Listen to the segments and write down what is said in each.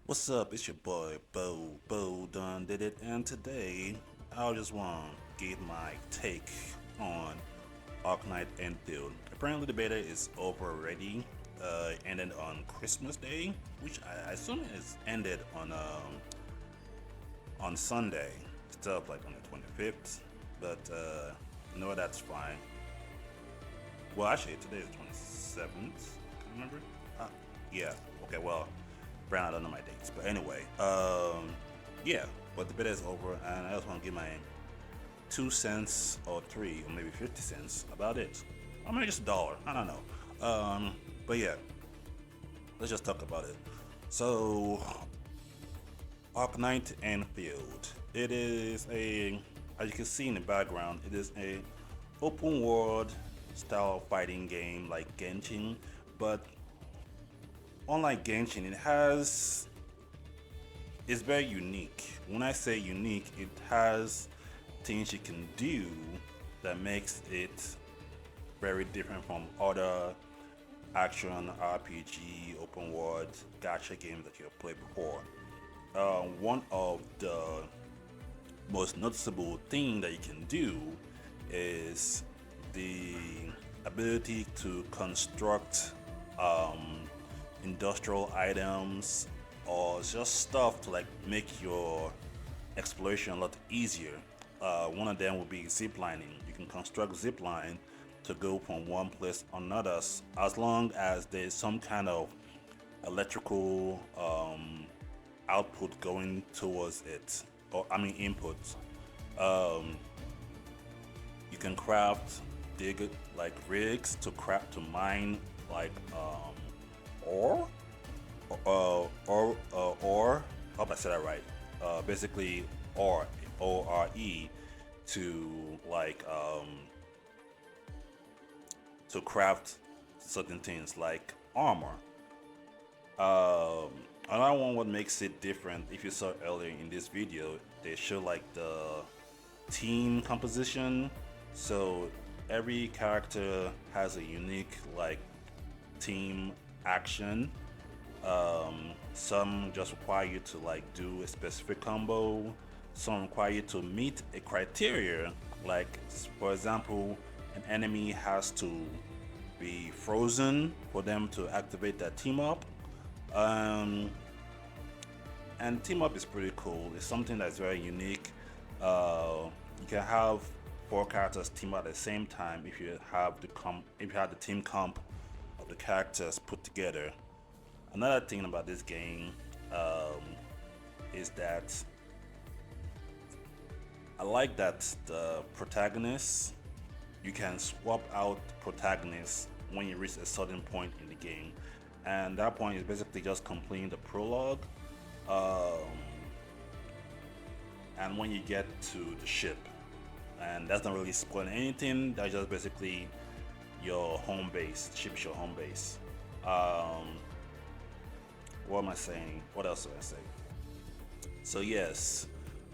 What's up? It's your boy Bo Done Did It, and today I just want to give my take on Arknight Endfield. Apparently, the beta is over already. Ended on Christmas Day, which I assume is ended on Sunday instead of like on the 25th. But no, that's fine. Well, actually, today is 27th. Can't remember. Uh, yeah. Okay. Well, Brown, I don't know my dates, but anyway, yeah. But the beta is over, and I just want to give my 2 cents or three or maybe 50 cents about it, or maybe just a dollar. I don't know. But yeah, let's just talk about it. So, Arknight Endfield. It is a, as you can see in the background, it is a open world style fighting game like Genshin, but unlike Genshin, it's very unique. When I say unique, it has things you can do that makes it very different from other action RPG open world gacha games that you've played before. One of the most noticeable thing that you can do is the ability to construct industrial items or just stuff to like make your exploration a lot easier. One of them would be ziplining. You can construct zipline to go from one place to another as long as there's some kind of electrical output going towards it, or I mean input. Um, you can craft dig like rigs to craft to mine like ore or hope I said that right. Basically ore to like to craft certain things like armor. Um, Another one what makes it different, if you saw earlier in this video, they show like the team composition. So every character has a unique like team action. Some just require you to like do a specific combo. Some require you to meet a criteria. Like for example, an enemy has to be frozen for them to activate that team up. Um, and team up is pretty cool. It's something that's very unique. You can have four characters team up at the same time if you have the team comp of the characters put together. Another thing about this game is that I like that the protagonists, you can swap out protagonists when you reach a certain point in the game, and that point is basically just completing the prologue. Um, and when you get to the ship, and that's not really spoiling anything. That's just basically your home base. The ship is your home base. Um, what am I saying? What else do I say? So yes,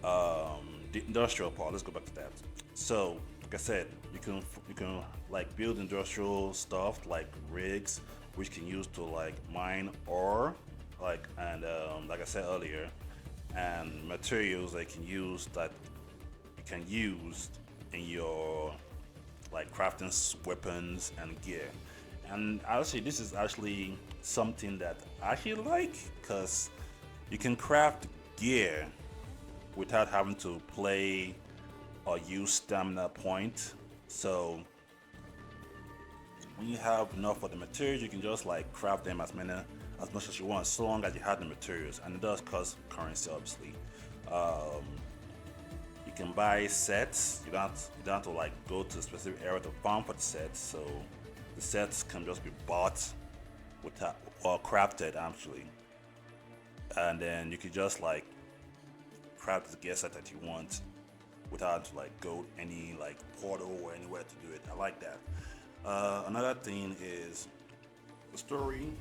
the industrial part. Let's go back to that. So, like I said, you can like build industrial stuff like rigs, which you can use to like mine ore, like and like I said earlier, and materials you can use in your like crafting weapons and gear. And actually, this is actually something that I actually like because you can craft gear without having to play or use stamina point. So when you have enough of the materials, you can just like craft them as much as you want, so long as you have the materials, and it does cost currency, obviously. Um, you can buy sets. You don't have to like go to a specific area to farm for the sets. So the sets can just be bought without or crafted actually, and then you can just like craft the gear set that you want without to like go any like portal or anywhere to do it. I like that. Another thing is the story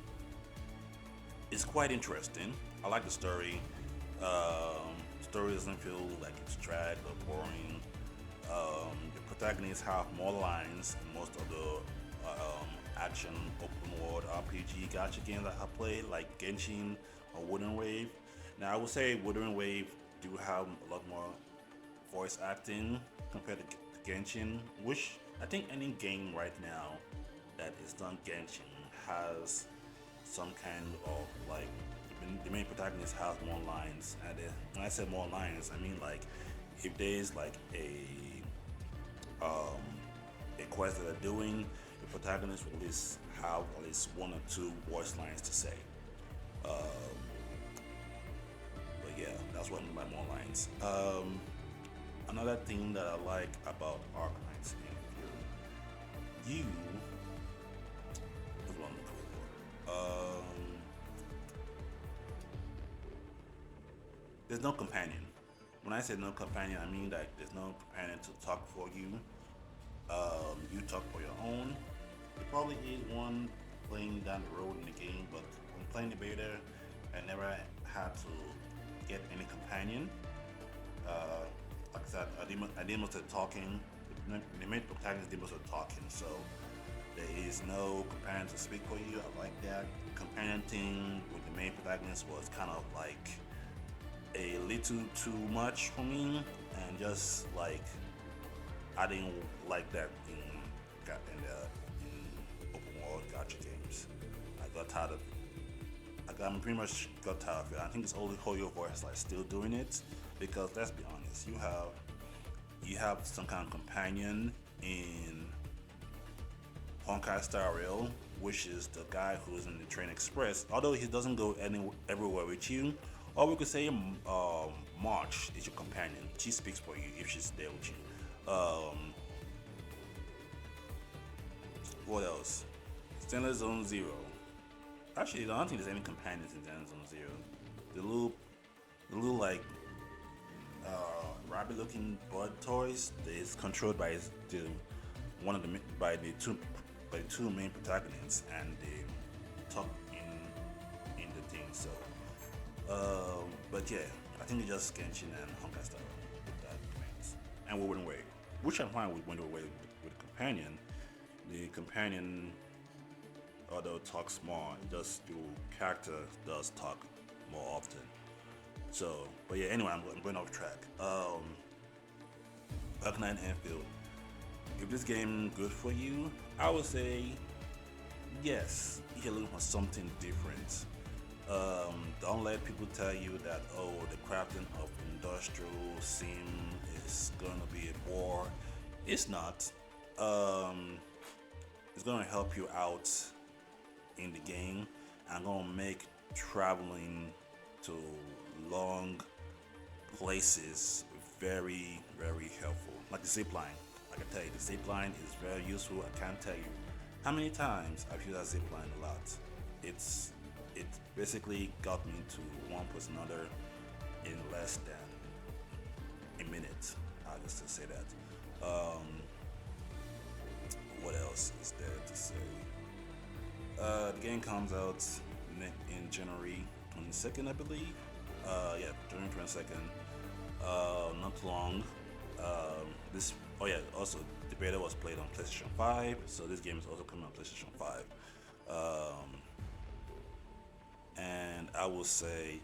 is quite interesting. I like the story. Story doesn't feel like it's dragged or boring. The protagonists have more lines in most of the action open world RPG gacha games that I played, like Genshin or Wooden Wave. Now I would say Wuthering Wave do have a lot more voice acting compared to Genshin, which I think any game right now that is done Genshin has some kind of like the main protagonist has more lines, and when I say more lines, I mean like if there's like a quest that they're doing, the protagonist will at least have at least one or two voice lines to say. Um, but yeah, that's what I mean by more lines. Another thing that I like about Arknights, you, what's what I'm looking for? There's no companion. When I say no companion, I mean that there's no companion to talk for you. You talk for your own. There probably is one playing down the road in the game, but when playing the beta, I never had to get any companion. Like I said, I did most of the talking. The main protagonist did most of the talking, so there is no companion to speak for you. I like that. Companion thing with the main protagonist was kind of like a little too much for me, and just like I didn't like that in open world gacha games. I got tired of I pretty much got tired of it. I think it's only Hoyo Voice like still doing it because let's be honest, you have some kind of companion in Honkai Star Rail, which is the guy who's in the Train Express. Although he doesn't go everywhere with you, or we could say March is your companion. She speaks for you if she's there with you. What else? Stellar Zone Zero. Actually, I don't think there's any companions in Stellar Zone Zero. The little like rabbit-looking bud toys is controlled by the one of the by the two main protagonists, and they talk in the thing. So, but yeah, I think it's just Genshin and Honkai Star with that commands, and Wuthering Wave, which I'm fine with Wuthering Wave with the companion. The companion, although talks more, just your character does talk more often. So, but yeah, anyway, I'm going off track. Arknight Endfield. If this game good for you, I would say yes. You're looking for something different. Don't let people tell you that the crafting of industrial sim is gonna be a bore. It's not. It's gonna help you out in the game and gonna make traveling to long places very, very helpful. Like the zip line. I can tell you, the zip line is very useful. I can't tell you how many times I've used that zip line a lot. It basically got me to one place another in less than a minute. I'll just say that. What else is there to say? The game comes out in January 22nd, I believe. Yeah, January 22nd. Not too long. Also the beta was played on PlayStation 5, so this game is also coming on PlayStation 5. And I will say,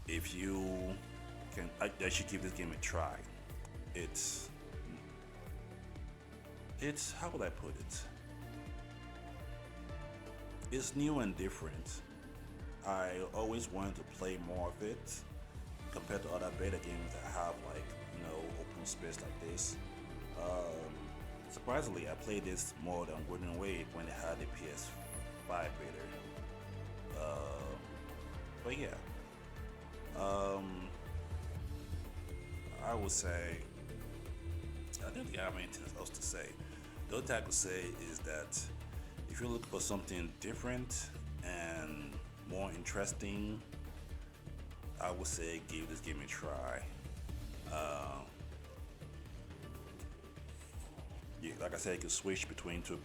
if you can, I should give this game a try. It's how would I put it? It's new and different. I always wanted to play more of it compared to other beta games that have open space like this. Surprisingly, I played this more than Wuthering Wave when it had the PS5 beta. But yeah, I would say I don't think I have anything else to say. The only thing I could say is that if you're looking for something different and more interesting, I would say give this game a try. Yeah, like I said, you can switch between two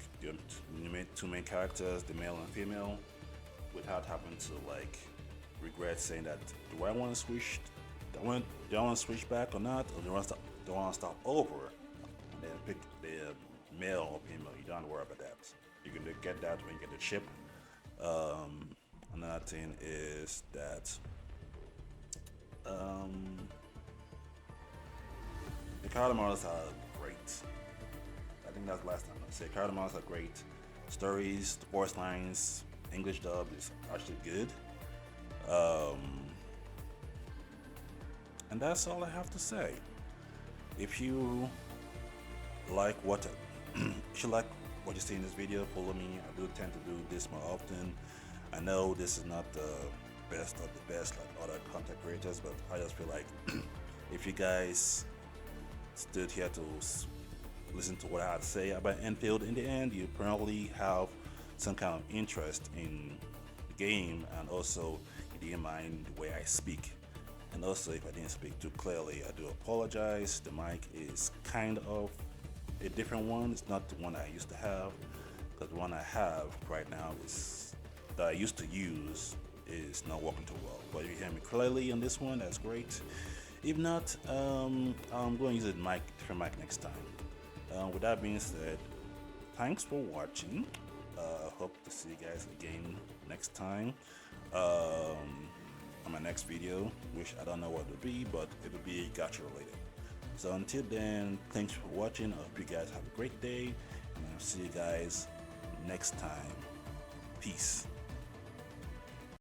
main characters, the male and female, without having to regret saying that do I want to switch? Do I want to switch back or not, or do I want to start over and then pick the male or female? You don't have to worry about that. You can get that when you get the chip. Another thing is that The character models are great. I think that's the last time I said. Character models are great. Stories, the voice lines, English dub is actually good. Um, and that's all I have to say. If you like what if you like what you see in this video, follow me. I do tend to do this more often. I know this is not the best of the best like other content creators, but I just feel like if you guys stood here to listen to what I had to say about Endfield, in the end, you probably have some kind of interest in the game, and also you didn't mind the way I speak. And also, if I didn't speak too clearly, I do apologize. The mic is kind of a different one. It's not the one I used to have, because the one I have right now is that I used to use is not working too well. But if you hear me clearly on this one, that's great. If not, I'm going to use a different mic next time. With that being said, thanks for watching. Hope to see you guys again next time on my next video, which I don't know what it will be, but it will be Gacha related. So until then, thanks for watching. I hope you guys have a great day, and I'll see you guys next time. Peace.